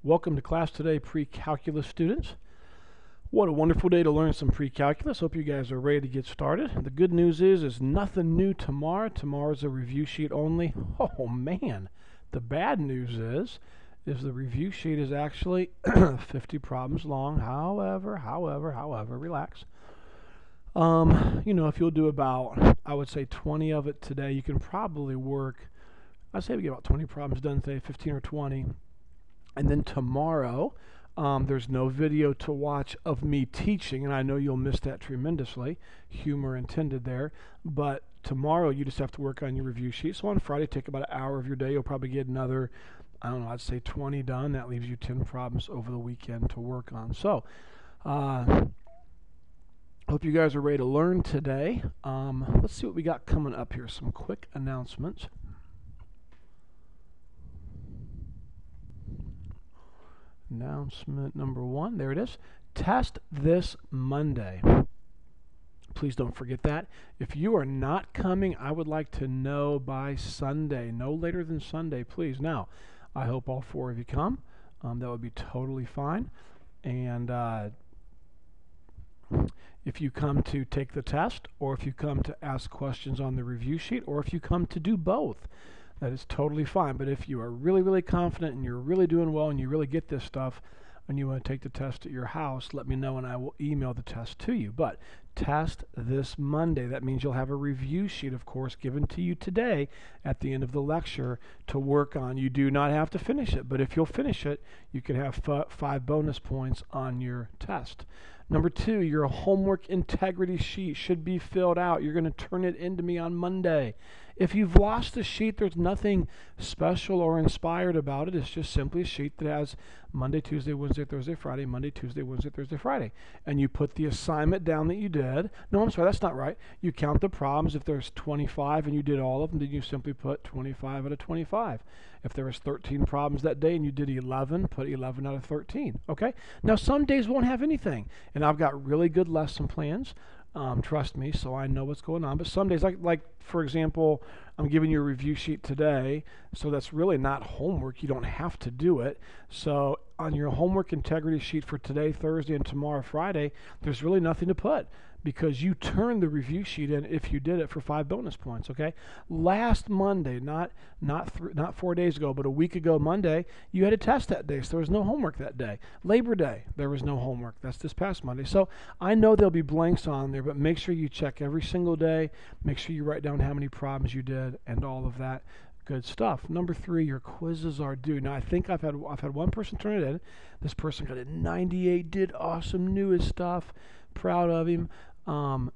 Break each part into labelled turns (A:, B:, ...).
A: Welcome to class today, pre-calculus students. What a wonderful day to learn some pre-calculus. Hope you guys are ready to get started. The good news is nothing new tomorrow. Tomorrow's a review sheet only. Oh man. The bad news is the review sheet is actually 50 problems long. However, relax. If you'll do about, I would say 20 of it today, you can probably work, I'd say we get about 20 problems done today, 15 or 20. And then tomorrow, there's no video to watch of me teaching, and I know you'll miss that tremendously. Humor intended there. But tomorrow, you just have to work on your review sheet. So on Friday, take about an hour of your day. You'll probably get another, I'd say 20 done. That leaves you 10 problems over the weekend to work on. So, hope you guys are ready to learn today. Let's see what we got coming up here. Some quick announcements. Announcement number 1, there it is. Test this Monday. Please don't forget that. If you are not coming, I would like to know by Sunday, no later than Sunday, please. Now, I hope all 4 of you come. That would be totally fine. And if you come to take the test, or if you come to ask questions on the review sheet, or if you come to do both, that is totally fine. But if you are really, really confident and you're really doing well and you really get this stuff and you want to take the test at your house, let me know and I will email the test to you. But test this Monday. That means you'll have a review sheet, of course, given to you today at the end of the lecture to work on. You do not have to finish it, but if you'll finish it, you can have 5 bonus points on your test. Number 2, your homework integrity sheet should be filled out. You're going to turn it into me on Monday. If you've lost the sheet, there's nothing special or inspired about it. It's just simply a sheet that has Monday, Tuesday, Wednesday, Thursday, Friday, Monday, Tuesday, Wednesday, Thursday, Friday. And you put the assignment down that you did. No, I'm sorry, that's not right. You count the problems. If there's 25 and you did all of them, then you simply put 25 out of 25. If there was 13 problems that day and you did 11, put 11 out of 13. Okay? Now, some days won't have anything. And I've got really good lesson plans. Trust me, so I know what's going on. But some days, like for example, I'm giving you a review sheet today, so that's really not homework. You don't have to do it. So on your homework integrity sheet for today, Thursday, and tomorrow, Friday, there's really nothing to put because you turned the review sheet in if you did it for 5 bonus points, okay? Last Monday, not 4 days ago, but a week ago Monday, you had a test that day, so there was no homework that day. Labor Day, there was no homework. That's this past Monday. So I know there'll be blanks on there, but make sure you check every single day. Make sure you write down how many problems you did and all of that good stuff. Number 3, your quizzes are due. Now I think I've had one person turn it in. This person got a 98, did awesome, knew his stuff, proud of him. The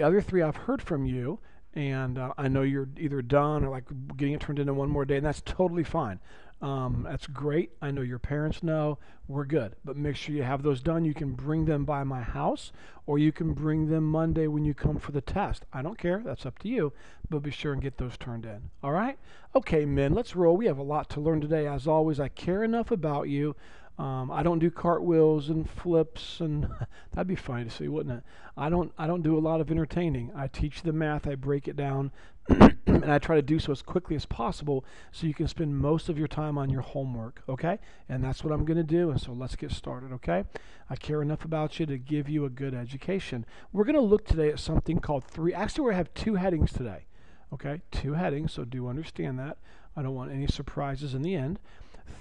A: other 3 I've heard from you, and I know you're either done or like getting it turned into one more day, and that's totally fine. That's great. I know your parents know. We're good. But make sure you have those done. You can bring them by my house, or you can bring them Monday when you come for the test. I don't care. That's up to you. But be sure and get those turned in. All right? Okay, men, let's roll. We have a lot to learn today. As always, I care enough about you. I don't do cartwheels and flips, and that'd be funny to see, wouldn't it? I don't do a lot of entertaining. I teach the math. I break it down. And I try to do so as quickly as possible so you can spend most of your time on your homework, okay? And that's what I'm going to do, and so let's get started, okay? I care enough about you to give you a good education. We're going to look today at something called actually we're going to have 2 headings today, okay? 2 headings, so do understand that. I don't want any surprises in the end.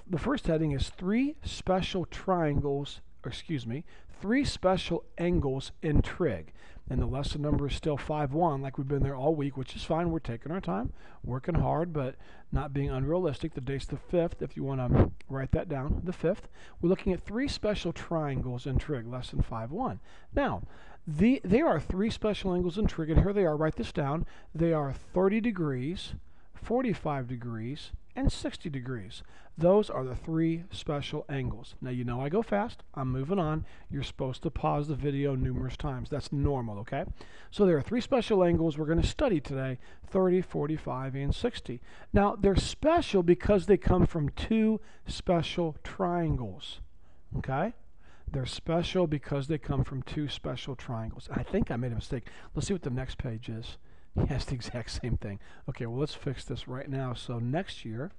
A: The first heading is 3 special angles in trig. And the lesson number is still 5-1, like we've been there all week, which is fine. We're taking our time, working hard, but not being unrealistic. The date's the 5th, if you want to write that down, the 5th. We're looking at 3 special triangles in trig, lesson 5-1. Now, there are 3 special angles in trig, and here they are. Write this down. They are 30 degrees, 45 degrees, and 60 degrees. Those are the 3 special angles. Now, you know I go fast. I'm moving on. You're supposed to pause the video numerous times. That's normal, okay? So there are 3 special angles we're going to study today, 30, 45, and 60. Now, they're special because they come from 2 special triangles, okay? They're special because they come from 2 special triangles. I think I made a mistake. Let's see what the next page is. Yeah, it's the exact same thing. Okay, well, let's fix this right now. So next year,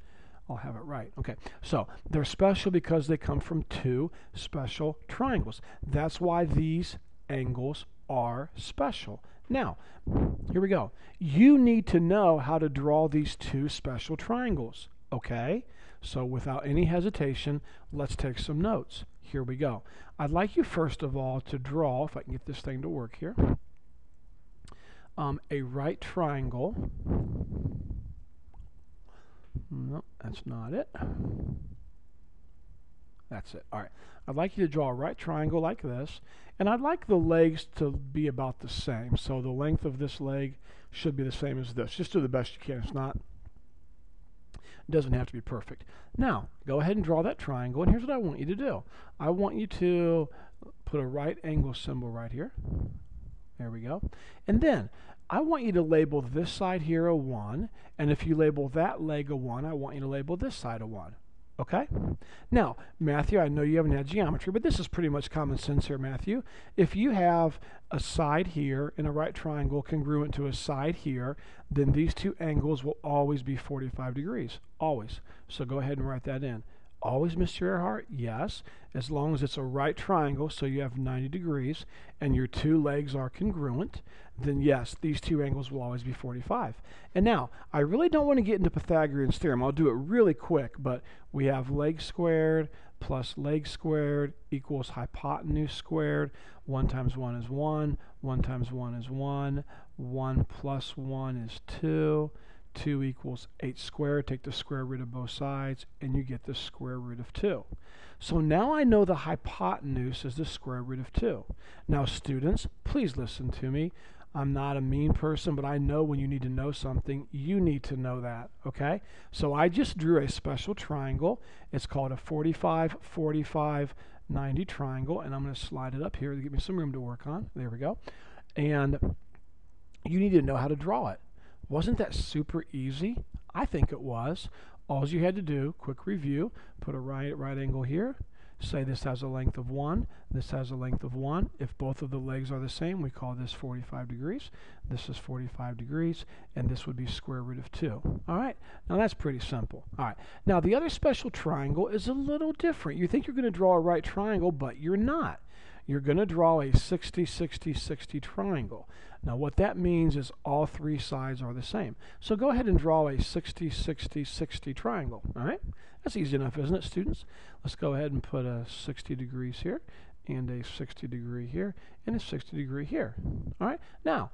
A: I'll have it right. Okay, so they're special because they come from two special triangles. That's why these angles are special. Now, here we go. You need to know how to draw these two special triangles, okay? So without any hesitation, let's take some notes. Here we go. I'd like you first of all to draw, if I can get this thing to work here, a right triangle. No, that's not it. That's it. All right. I'd like you to draw a right triangle like this, and I'd like the legs to be about the same. So the length of this leg should be the same as this. Just do the best you can. It's not, it doesn't have to be perfect. Now, go ahead and draw that triangle, and here's what I want you to do. I want you to put a right angle symbol right here. There we go. And then I want you to label this side here a 1, and if you label that leg a 1, I want you to label this side a 1. Okay? Now, Matthew, I know you haven't had geometry, but this is pretty much common sense here, Matthew. If you have a side here and a right triangle congruent to a side here, then these two angles will always be 45 degrees. Always. So go ahead and write that in. Always, Mr. Earhart? Yes, as long as it's a right triangle, so you have 90 degrees, and your two legs are congruent, then yes, these two angles will always be 45. And now, I really don't want to get into Pythagorean's theorem. I'll do it really quick, but we have leg squared plus leg squared equals hypotenuse squared. 1 times 1 is 1. 1 times 1 is 1. 1 plus 1 is 2. 2 equals 8 squared. Take the square root of both sides, and you get the square root of 2. So now I know the hypotenuse is the square root of 2. Now, students, please listen to me. I'm not a mean person, but I know when you need to know something, you need to know that, okay? So I just drew a special triangle. It's called a 45, 45, 90 triangle, and I'm going to slide it up here to give me some room to work on. There we go. And you need to know how to draw it. Wasn't that super easy? I think it was. All you had to do, quick review, put a right angle here, say this has a length of 1, this has a length of 1. If both of the legs are the same, we call this 45 degrees. This is 45 degrees, and this would be square root of 2. All right, now that's pretty simple. All right, now the other special triangle is a little different. You think you're going to draw a right triangle, but you're not. You're going to draw a 60, 60, 60 triangle. Now what that means is all three sides are the same. So go ahead and draw a 60, 60, 60 triangle. All right? That's easy enough, isn't it, students? Let's go ahead and put a 60 degrees here, and a 60 degree here, and a 60 degree here. All right? Now,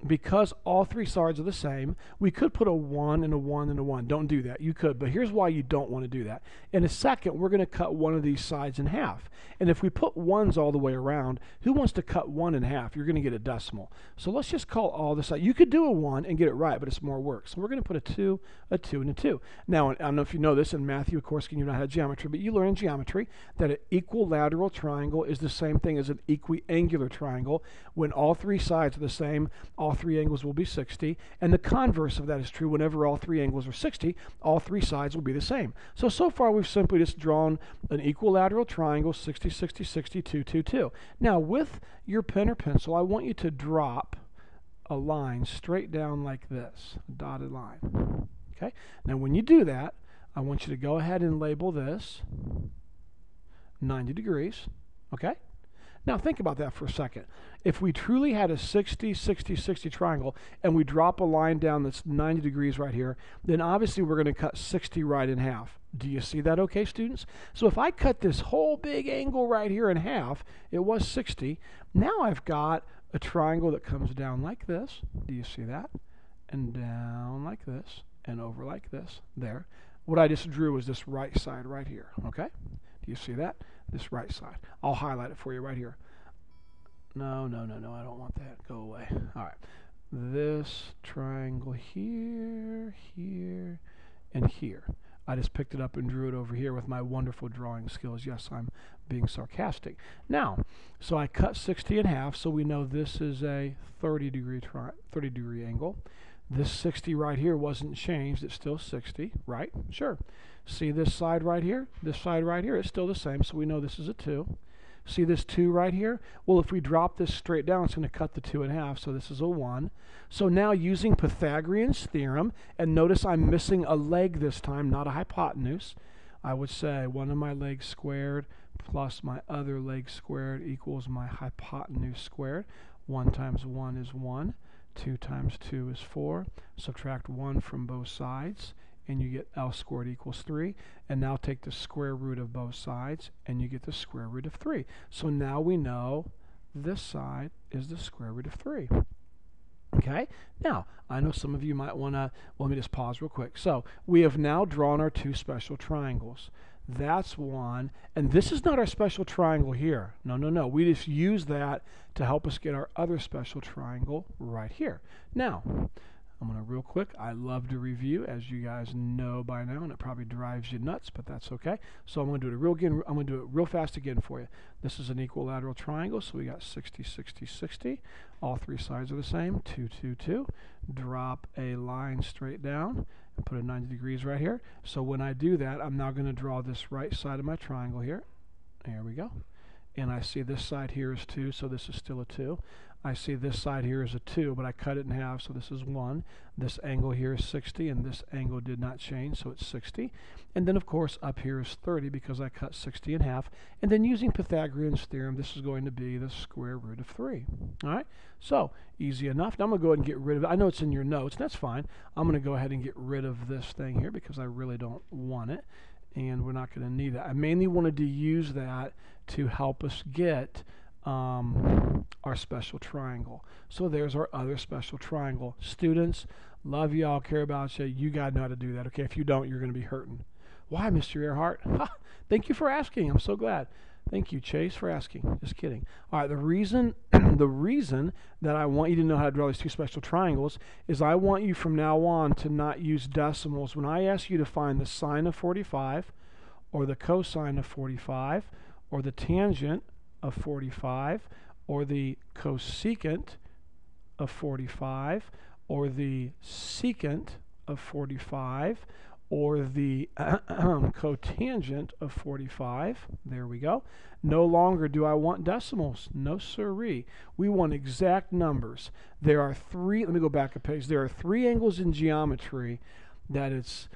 A: because all three sides are the same, we could put a 1 and a 1 and a 1. Don't do that. You could, but here's why you don't want to do that. In a second, we're going to cut one of these sides in half. And if we put 1s all the way around, who wants to cut 1 in half? You're going to get a decimal. So let's just call all this out. You could do a 1 and get it right, but it's more work. So we're going to put a 2, a 2, and a 2. Now, I don't know if you know this, and Matthew, of course, you know how to geometry, but you learn in geometry that an equilateral triangle is the same thing as an equiangular triangle. When all three sides are the same, all three angles will be 60, and the converse of that is true. Whenever all three angles are 60, all three sides will be the same. So far we've simply just drawn an equilateral triangle, 60, 60, 60, 2, 2, 2. Now with your pen or pencil, I want you to drop a line straight down like this, a dotted line. Okay? Now when you do that, I want you to go ahead and label this 90 degrees. Okay? Now think about that for a second. If we truly had a 60, 60, 60 triangle and we drop a line down that's 90 degrees right here, then obviously we're going to cut 60 right in half. Do you see that okay, students? So if I cut this whole big angle right here in half, it was 60. Now I've got a triangle that comes down like this. Do you see that? And down like this, and over like this. There. What I just drew was this right side right here. Okay? Do you see that? This right side. I'll highlight it for you right here. No, I don't want that. Go away. All right. This triangle here, here, and here. I just picked it up and drew it over here with my wonderful drawing skills. Yes, I'm being sarcastic. Now, so I cut 60 in half, so we know this is a 30 degree angle. This 60 right here wasn't changed. It's still 60, right? Sure. See this side right here? This side right here is still the same, so we know this is a 2. See this 2 right here? Well, if we drop this straight down, it's going to cut the 2 in half, so this is a 1. So now using Pythagorean's theorem, and notice I'm missing a leg this time, not a hypotenuse, I would say 1 of my legs squared plus my other leg squared equals my hypotenuse squared. 1 times 1 is 1. 2 times 2 is 4. Subtract 1 from both sides, and you get L squared equals 3. And now take the square root of both sides, and you get the square root of 3. So now we know this side is the square root of 3. Okay, now I know some of you might want to, well, let me just pause real quick. So we have now drawn our 2 special triangles. That's one, and this is not our special triangle here. No, no, no. We just use that to help us get our other special triangle right here. Now, I'm going to real quick, I love to review, as you guys know by now, and it probably drives you nuts, but that's okay. So I'm going to do it real fast again for you. This is an equilateral triangle, so we got 60, 60, 60. All 3 sides are the same, 2, 2, 2. Drop a line straight down and put a 90 degrees right here. So when I do that, I'm now going to draw this right side of my triangle here. There we go. And I see this side here is 2, so this is still a 2. I see this side here is a 2, but I cut it in half, so this is 1. This angle here is 60, and this angle did not change, so it's 60. And then, of course, up here is 30 because I cut 60 in half. And then using Pythagorean's theorem, this is going to be the square root of 3. All right? So, easy enough. Now I'm going to go ahead and get rid of it. I know it's in your notes, and that's fine. I'm going to go ahead and get rid of this thing here because I really don't want it, and we're not going to need that. I mainly wanted to use that to help us get our special triangle. So there's our other special triangle. Students, love you all, care about you. You got to know how to do that. Okay, if you don't, you're going to be hurting. Why, Mr. Earhart? Thank you for asking. I'm so glad. Thank you, Chase, for asking. Just kidding. All right, the reason that I want you to know how to draw these 2 special triangles is I want you from now on to not use decimals. When I ask you to find the sine of 45 or the cosine of 45 or the tangent of 45 or the cosecant of 45 or the secant of 45 or the cotangent of 45. There we go. No longer do I want decimals. No siree. We want exact numbers. There are 3, let me go back a page. There are 3 angles in geometry that it's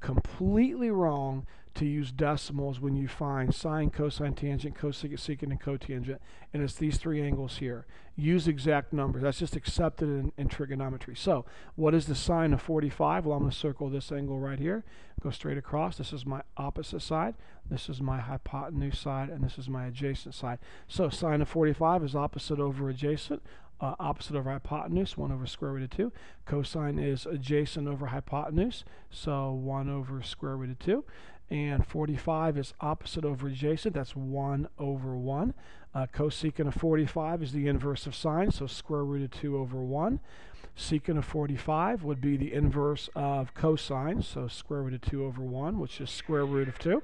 A: completely wrong to use decimals when you find sine, cosine, tangent, cosecant, secant, and cotangent, and it's these 3 angles here. Use exact numbers. That's just accepted in trigonometry. So what is the sine of 45? Well, I'm going to circle this angle right here, go straight across. This is my opposite side, this is my hypotenuse side, and this is my adjacent side. So sine of 45 is opposite over adjacent. Opposite over hypotenuse, 1 over square root of 2. Cosine is adjacent over hypotenuse, so 1 over square root of 2. And 45 is opposite over adjacent, that's 1 over 1. Cosecant of 45 is the inverse of sine, so square root of 2 over 1. Secant of 45 would be the inverse of cosine, so square root of 2 over 1, which is square root of 2.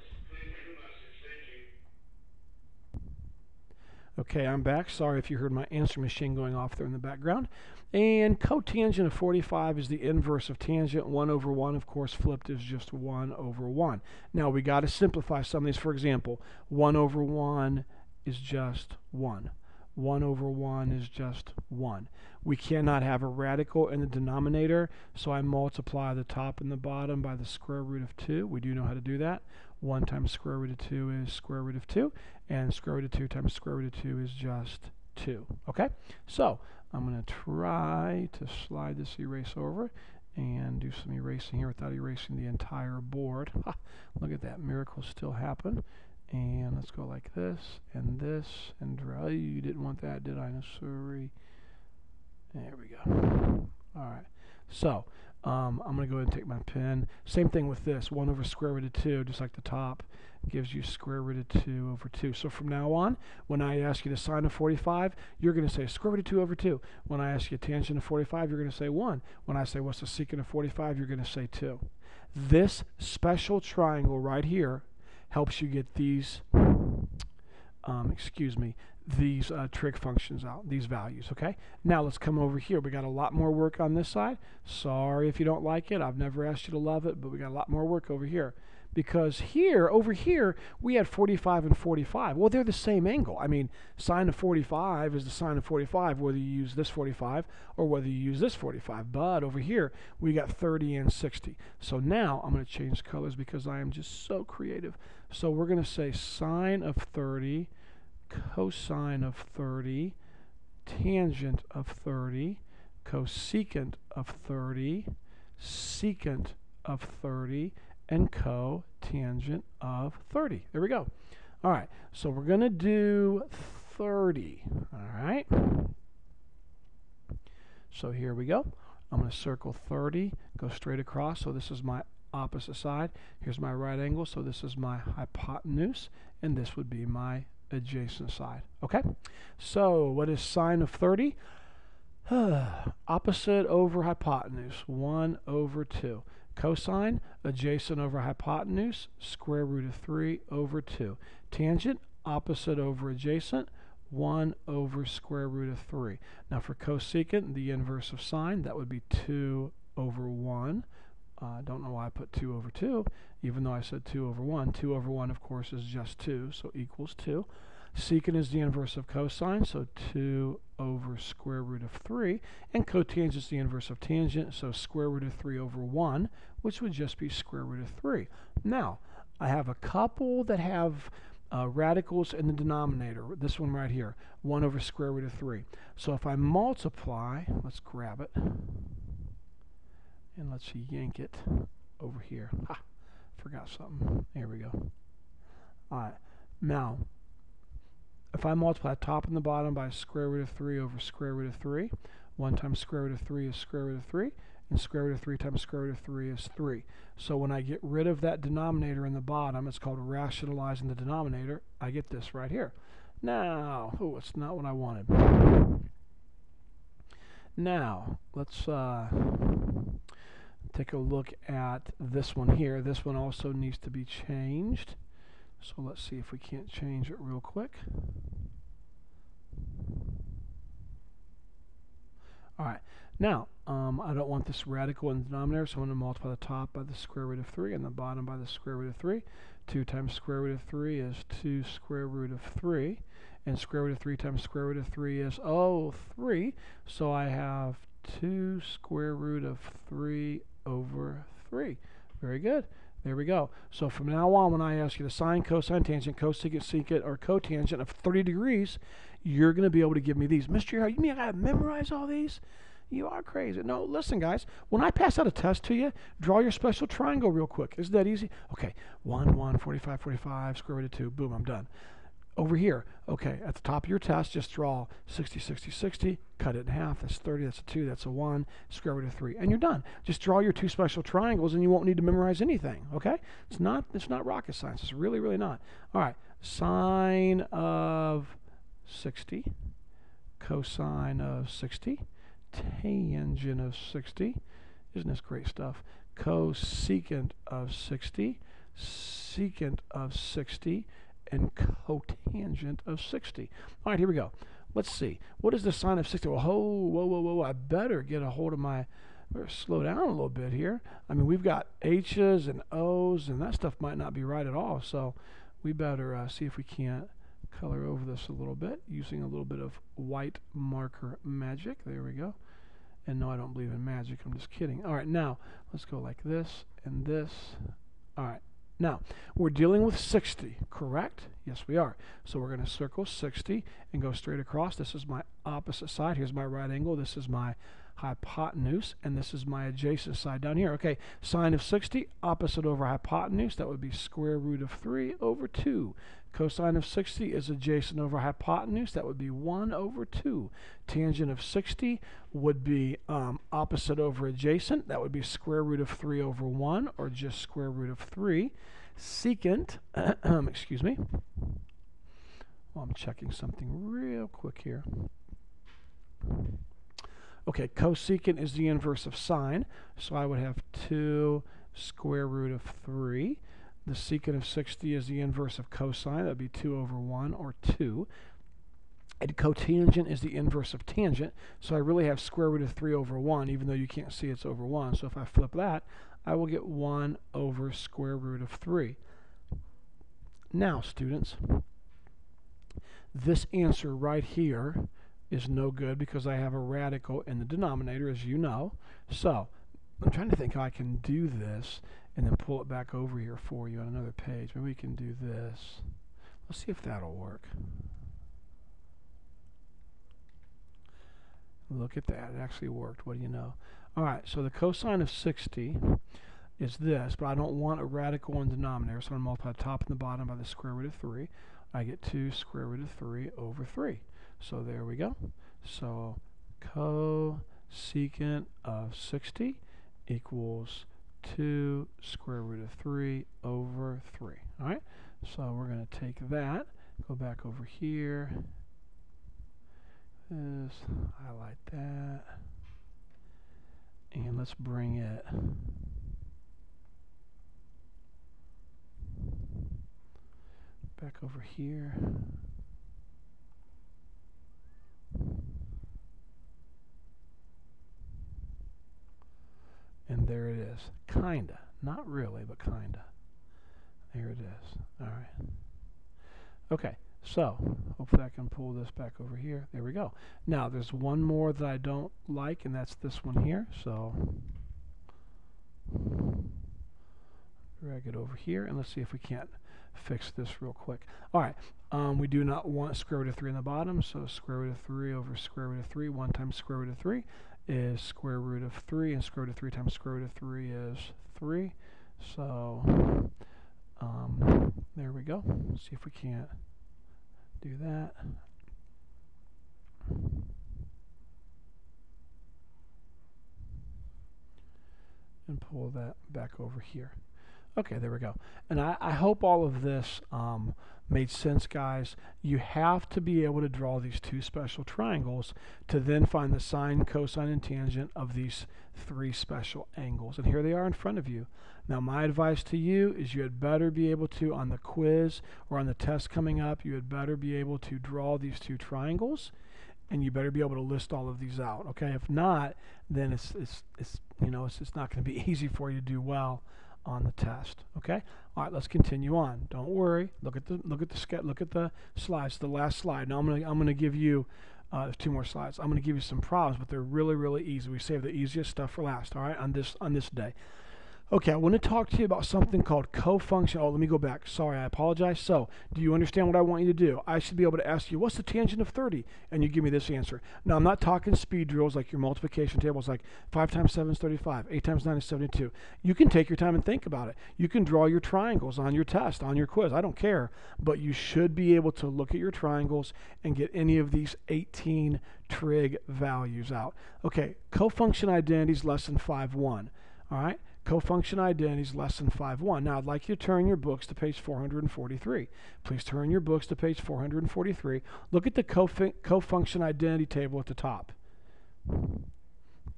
A: Okay, I'm back. Sorry if you heard my answer machine going off there in the background. And cotangent of 45 is the inverse of tangent. 1 over 1, of course, flipped is just 1 over 1. Now, we got to simplify some of these. For example, 1 over 1 is just 1. 1 over 1 is just 1. We cannot have a radical in the denominator, so I multiply the top and the bottom by the square root of 2. We do know how to do that. 1 times square root of 2 is square root of 2, and square root of 2 times square root of 2 is just 2. Okay? So I'm going to try to slide this erase over and do some erasing here without erasing the entire board. Look at that. Miracles still happen. And let's go like this, and draw. You didn't want that, did I? No, sorry. There we go. All right. So I'm going to go ahead and take my pen. Same thing with this. 1 over square root of 2, just like the top, gives you square root of 2 over 2. So from now on, when I ask you the sine of 45, you're going to say square root of 2 over 2. When I ask you a tangent of 45, you're going to say 1. When I say what's the secant of 45, you're going to say 2. This special triangle right here helps you get these, these trig functions out, these values, okay? Now let's come over here. We got a lot more work on this side. Sorry if you don't like it. I've never asked you to love it, but we got a lot more work over here. because here, over here, we had 45 and 45. Well, they're the same angle. I mean, sine of 45 is the sine of 45, whether you use this 45 or whether you use this 45. But over here, we got 30 and 60. So now I'm going to change colors because I am just so creative. So we're going to say sine of 30, cosine of 30, tangent of 30, cosecant of 30, secant of 30, and cotangent of 30. There we go. All right, so we're going to do 30. All right. So here we go. I'm going to circle 30, go straight across. So this is my opposite side. Here's my right angle. So this is my hypotenuse, and this would be my adjacent side. Okay? So what is sine of 30? Opposite over hypotenuse, 1 over 2. Cosine, adjacent over hypotenuse, square root of 3 over 2. Tangent, opposite over adjacent, 1 over square root of 3. Now for cosecant, the inverse of sine, that would be 2 over 1. I don't know why I put 2 over 2, even though I said 2 over 1. 2 over 1, of course, is just 2, so equals 2. Secant is the inverse of cosine, so 2 over square root of 3. And cotangent is the inverse of tangent, so square root of 3 over 1, which would just be square root of 3. Now, I have a couple that have radicals in the denominator. This one right here, 1 over square root of 3. So if I multiply, let's grab it, and let's yank it over here. Ha! Forgot something. There we go. All right. Now, if I multiply top and the bottom by square root of 3 over square root of 3, 1 times square root of 3 is square root of 3, and square root of 3 times square root of 3 is 3. So when I get rid of that denominator in the bottom, it's called rationalizing the denominator, I get this right here. Now, oh, it's not what I wanted. Now, let's take a look at this one here. This one also needs to be changed. So let's see if we can't change it real quick. All right. Now, I don't want this radical in the denominator, so I'm going to multiply the top by the square root of 3 and the bottom by the square root of 3. 2 times square root of 3 is 2 square root of 3. And square root of 3 times square root of 3 is, 3. So I have 2 square root of 3 over 3. Very good. There we go. So from now on, when I ask you the sine, cosine, tangent, cosecant, secant, or cotangent of 30 degrees, you're going to be able to give me these. Mr. You mean I got to memorize all these? You are crazy. No, listen, guys. When I pass out a test to you, draw your special triangle real quick. Isn't that easy? Okay, 1, 1, 45, 45, square root of 2. Boom, I'm done. Over here, okay, at the top of your test, just draw 60, 60, 60, cut it in half. That's 30, that's a 2, that's a 1, square root of 3, and you're done. Just draw your 2 special triangles, and you won't need to memorize anything, okay? It's not rocket science. It's really, really not. All right, sine of 60, cosine of 60, tangent of 60. Isn't this great stuff? Cosecant of 60, secant of 60, and cotangent of 60. All right, here we go. Let's see. What is the sine of 60? Well, whoa. I better get a hold of my, better slow down a little bit here. I mean, we've got H's and O's, and that stuff might not be right at all. So we better see if we can't color over this a little bit using a little bit of white marker magic. There we go. And no, I don't believe in magic. I'm just kidding. All right, now let's go like this and this. All right. Now, we're dealing with 60, correct? Yes, we are. So we're going to circle 60 and go straight across. This is my opposite side. Here's my right angle. This is my hypotenuse, and this is my adjacent side down here. Okay, sine of 60, opposite over hypotenuse. That would be square root of 3 over 2. Cosine of 60 is adjacent over hypotenuse. That would be 1 over 2. Tangent of 60 would be opposite over adjacent. That would be square root of 3 over 1, or just square root of 3. Secant, excuse me. Well, I'm checking something real quick here. Okay, cosecant is the inverse of sine, so I would have 2 square root of 3. The secant of 60 is the inverse of cosine. That would be 2 over 1, or 2. And cotangent is the inverse of tangent, so I really have square root of 3 over 1, even though you can't see it's over 1. So if I flip that, I will get 1 over square root of 3. Now, students, this answer right here is no good because I have a radical in the denominator, as you know. So I'm trying to think how I can do this and then pull it back over here for you on another page. Maybe we can do this. Let's see if that'll work. Look at that. It actually worked. What do you know? All right, so the cosine of 60 is this, but I don't want a radical in the denominator, so I'm going to multiply the top and the bottom by the square root of 3. I get 2 square root of 3 over 3. So there we go. So cosecant of 60 equals 2 square root of 3 over 3. All right, so we're going to take that, go back over here. This, highlight that, and let's bring it back over here. And there it is. Kinda. Not really, but kinda. There it is. All right. Okay. So, hopefully I can pull this back over here. There we go. Now, there's one more that I don't like, and that's this one here. So, drag it over here, and let's see if we can't fix this real quick. All right. We do not want square root of 3 on the bottom, so square root of 3 over square root of 3. 1 times square root of 3 is square root of 3, and square root of 3 times square root of 3 is 3. So, there we go. Let's see if we can't do that. And pull that back over here. Okay, there we go. And I hope all of this made sense, guys. You have to be able to draw these two special triangles to then find the sine, cosine, and tangent of these three special angles. And here they are in front of you. Now, my advice to you is you had better be able to, on the quiz or on the test coming up, you had better be able to draw these two triangles, and you better be able to list all of these out. Okay, if not, then it's not going to be easy for you to do well on the test. Okay, all right, let's continue on. Don't worry. Look at the slides. The last slide. Now I'm gonna give you there's 2 more slides. I'm gonna give you some problems, but they're really easy. We save the easiest stuff for last. All right, on this day. Okay, I want to talk to you about something called cofunction. Oh, let me go back. Sorry, I apologize. So, do you understand what I want you to do? I should be able to ask you, what's the tangent of 30? And you give me this answer. Now, I'm not talking speed drills like your multiplication tables, like 5 times 7 is 35, 8 times 9 is 72. You can take your time and think about it. You can draw your triangles on your test, on your quiz. I don't care. But you should be able to look at your triangles and get any of these 18 trig values out. Okay, cofunction identities, lesson 5.1. All right? Cofunction identities, lesson 5.1. Now, I'd like you to turn your books to page 443. Please turn your books to page 443. Look at the cofunction identity table at the top.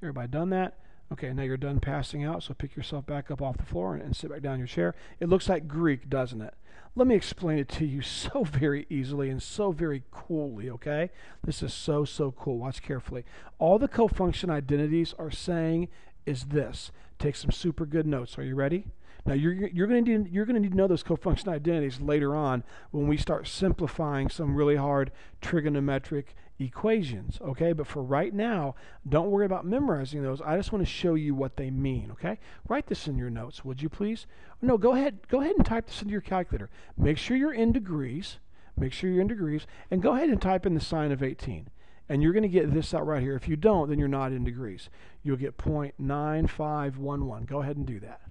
A: Everybody done that? Okay, now you're done passing out, so pick yourself back up off the floor and sit back down in your chair. It looks like Greek, doesn't it? Let me explain it to you so very easily and so very coolly, okay? This is so cool. Watch carefully. All the cofunction identities are saying is this. Take some super good notes. Are you ready? Now you're going to need to know those cofunction identities later on when we start simplifying some really hard trigonometric equations. Okay, but for right now, don't worry about memorizing those. I just want to show you what they mean. Okay, write this in your notes, would you please? No, go ahead and type this into your calculator. Make sure you're in degrees. Make sure you're in degrees, and go ahead and type in the sine of 18. And you're going to get this out right here. If you don't, then you're not in degrees. You'll get 0.9511. Go ahead and do that.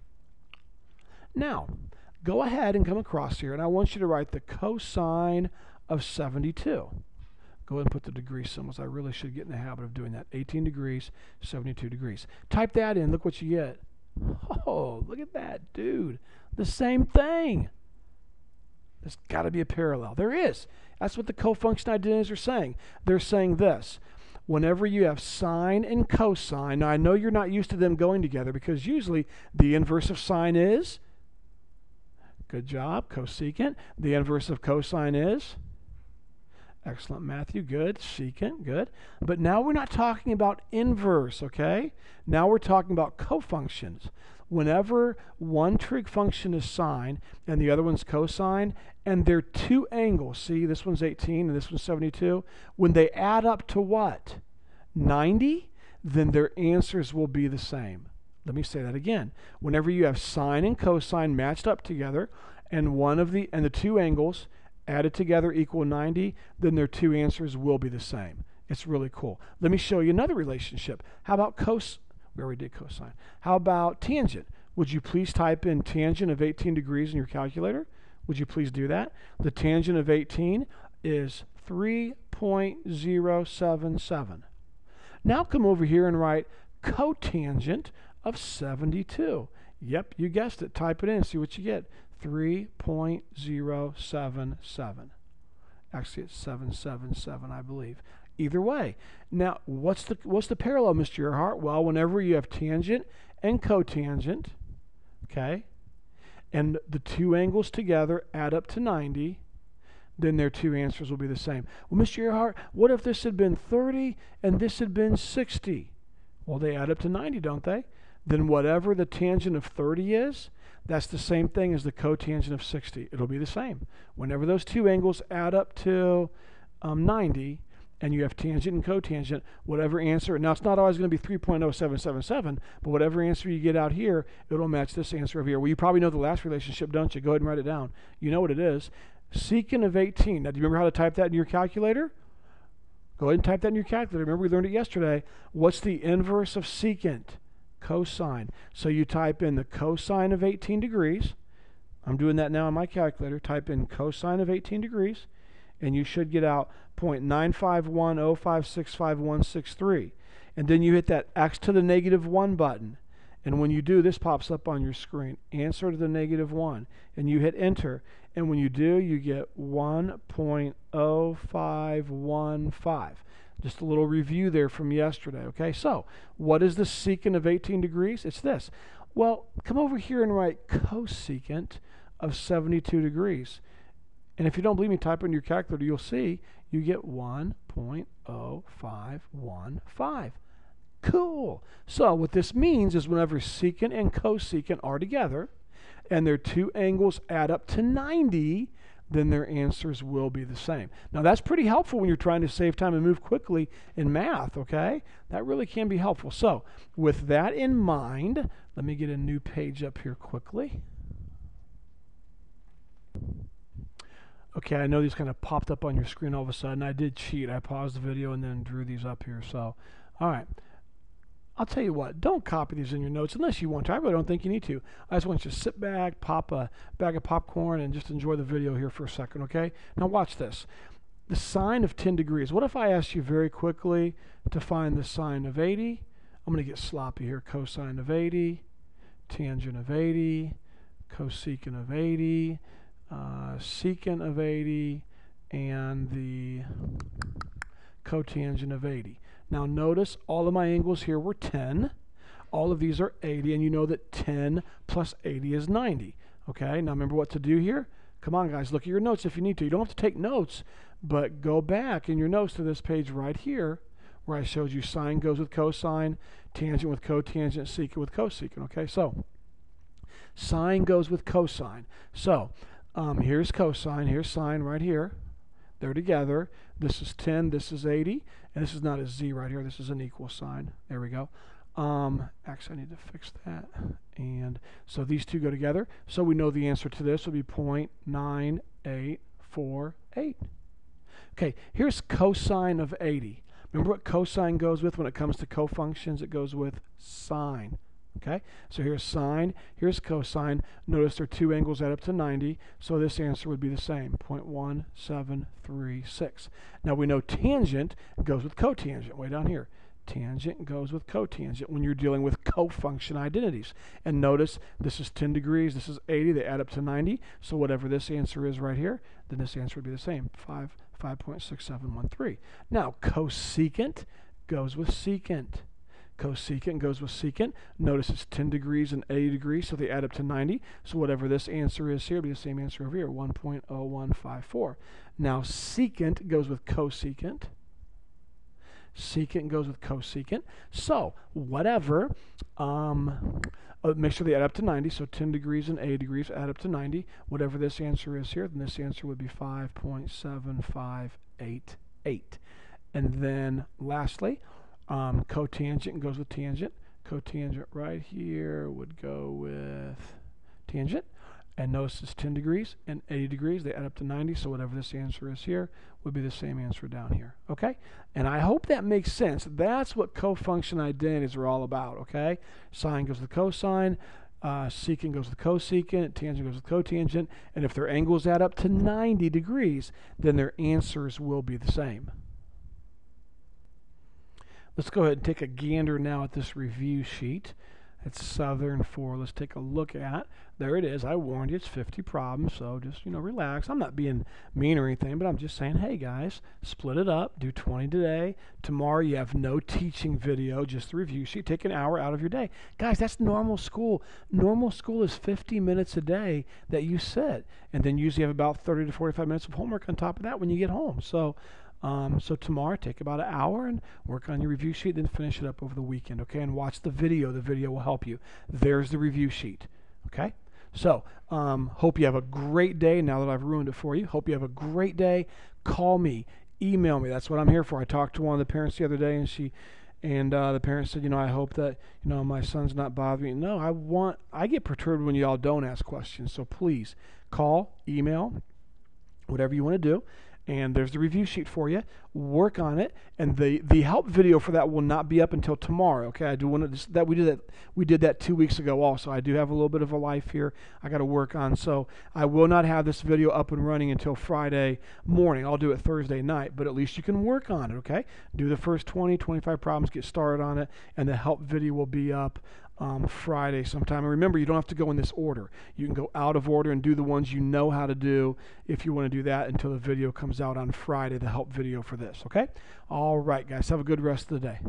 A: Now, go ahead and come across here, and I want you to write the cosine of 72. Go ahead and put the degree symbols. I really should get in the habit of doing that. 18 degrees, 72 degrees. Type that in. Look what you get. Oh, look at that, dude. The same thing. There's got to be a parallel. There is. That's what the cofunction identities are saying. They're saying this. Whenever you have sine and cosine, now I know you're not used to them going together because usually the inverse of sine is, good job, cosecant. The inverse of cosine is, excellent, Matthew, good, secant, good. But now we're not talking about inverse, okay? Now we're talking about cofunctions. whenever one trig function is sine and the other one's cosine, and they're two angles, see, this one's 18 and this one's 72, when they add up to what? 90, then their answers will be the same. Let me say that again. Whenever you have sine and cosine matched up together, and the two angles added together equal 90, then their two answers will be the same. It's really cool. Let me show you another relationship. How about we already did cosine. How about tangent? Would you please type in tangent of 18 degrees in your calculator? Would you please do that? The tangent of 18 is 3.077. Now come over here and write cotangent of 72. Yep, you guessed it. Type it in and see what you get. 3.077. Actually, it's 777, I believe. Either way. Now, what's the parallel, Mr. Earhart? Well, whenever you have tangent and cotangent, okay, and the two angles together add up to 90, then their two answers will be the same. Well, Mr. Earhart, what if this had been 30 and this had been 60? Well, they add up to 90, don't they? Then whatever the tangent of 30 is, that's the same thing as the cotangent of 60. It'll be the same. Whenever those two angles add up to 90, and you have tangent and cotangent, whatever answer, now it's not always going to be 3.0777, but whatever answer you get out here, it'll match this answer over here. Well, you probably know the last relationship, don't you? Go ahead and write it down. You know what it is. Secant of 18. Now, do you remember how to type that in your calculator? Go ahead and type that in your calculator. Remember, we learned it yesterday. What's the inverse of secant? Cosine. So you type in the cosine of 18 degrees. I'm doing that now on my calculator. Type in cosine of 18 degrees, and you should get out 0.95105656163. And then you hit that x to the negative 1 button. And when you do, this pops up on your screen. Answer to the negative 1. And you hit enter. And when you do, you get 1.0515. Just a little review there from yesterday. Okay, so what is the secant of 18 degrees? It's this. Well, come over here and write cosecant of 72 degrees. And if you don't believe me, type in your calculator. You'll see you get 1.0515. Cool. So what this means is whenever secant and cosecant are together and their two angles add up to 90, then their answers will be the same. Now that's pretty helpful when you're trying to save time and move quickly in math, okay? That really can be helpful. So with that in mind, let me get a new page up here quickly. Okay, I know these kind of popped up on your screen all of a sudden. I did cheat. I paused the video and then drew these up here. So, all right. I'll tell you what, don't copy these in your notes unless you want to. I really don't think you need to. I just want you to sit back, pop a bag of popcorn, and just enjoy the video here for a second, okay? Now watch this. The sine of 10 degrees. What if I asked you very quickly to find the sine of 80? I'm going to get sloppy here. Cosine of 80, tangent of 80, cosecant of 80, secant of 80, and the cotangent of 80. Now notice all of my angles here were 10. All of these are 80, and you know that 10 plus 80 is 90. Okay, now remember what to do here? Come on, guys, look at your notes if you need to. You don't have to take notes, but go back in your notes to this page right here where I showed you sine goes with cosine, tangent with cotangent, secant with cosecant. Okay, so sine goes with cosine. So here's cosine, here's sine right here. They're together. This is 10, this is 80, and this is not a z right here. This is an equal sign. There we go. Actually, I need to fix that. And so these two go together. So we know the answer to this will be 0.9848. Okay, here's cosine of 80. Remember what cosine goes with when it comes to cofunctions? It goes with sine. Okay, so here's sine, here's cosine. Notice their two angles add up to 90, so this answer would be the same, 0.1736. Now we know tangent goes with cotangent, way down here. Tangent goes with cotangent when you're dealing with cofunction identities. And notice this is 10 degrees, this is 80, they add up to 90, so whatever this answer is right here, then this answer would be the same, 5.6713. Now cosecant goes with secant. Cosecant goes with secant. Notice it's 10 degrees and 80 degrees, so they add up to 90. So whatever this answer is here will be the same answer over here, 1.0154. Now secant goes with cosecant. secant goes with cosecant. So whatever, make sure they add up to 90. So 10 degrees and 80 degrees add up to 90. Whatever this answer is here, then this answer would be 5.7588. And then lastly, cotangent goes with tangent. Cotangent right here would go with tangent. And notice it's 10 degrees and 80 degrees. They add up to 90, so whatever this answer is here would be the same answer down here, okay? And I hope that makes sense. That's what cofunction identities are all about, okay? Sine goes with cosine, secant goes with cosecant, tangent goes with cotangent, and if their angles add up to 90 degrees, then their answers will be the same. Let's go ahead and take a gander now at this review sheet. It's Southern 4. Let's take a look at. There it is. I warned you, it's 50 problems, so just, relax. I'm not being mean or anything, but I'm just saying, hey guys, split it up. Do 20 today. Tomorrow you have no teaching video, just the review sheet. Take an hour out of your day. Guys, that's normal school. Normal school is 50 minutes a day that you sit, and then usually have about 30 to 45 minutes of homework on top of that when you get home. So tomorrow, take about an hour and work on your review sheet, then finish it up over the weekend, okay? And watch the video. The video will help you. There's the review sheet, okay? So, hope you have a great day now that I've ruined it for you. Hope you have a great day. Call me. Email me. That's what I'm here for. I talked to one of the parents the other day, and the parents said, I hope that, my son's not bothering me. No, I get perturbed when y'all don't ask questions. So please call, email, whatever you want to do. And there's the review sheet for you. Work on it, and the help video for that will not be up until tomorrow. Okay, I do want to that we did that 2 weeks ago. Also, I do have a little bit of a life here I got to work on, so I will not have this video up and running until Friday morning. I'll do it Thursday night, but at least you can work on it. Okay, do the first 20-25 problems, get started on it, and the help video will be up Friday sometime. And remember, you don't have to go in this order. You can go out of order and do the ones you know how to do if you want to do that until the video comes out on Friday, the help video for this, okay? All right, guys, have a good rest of the day.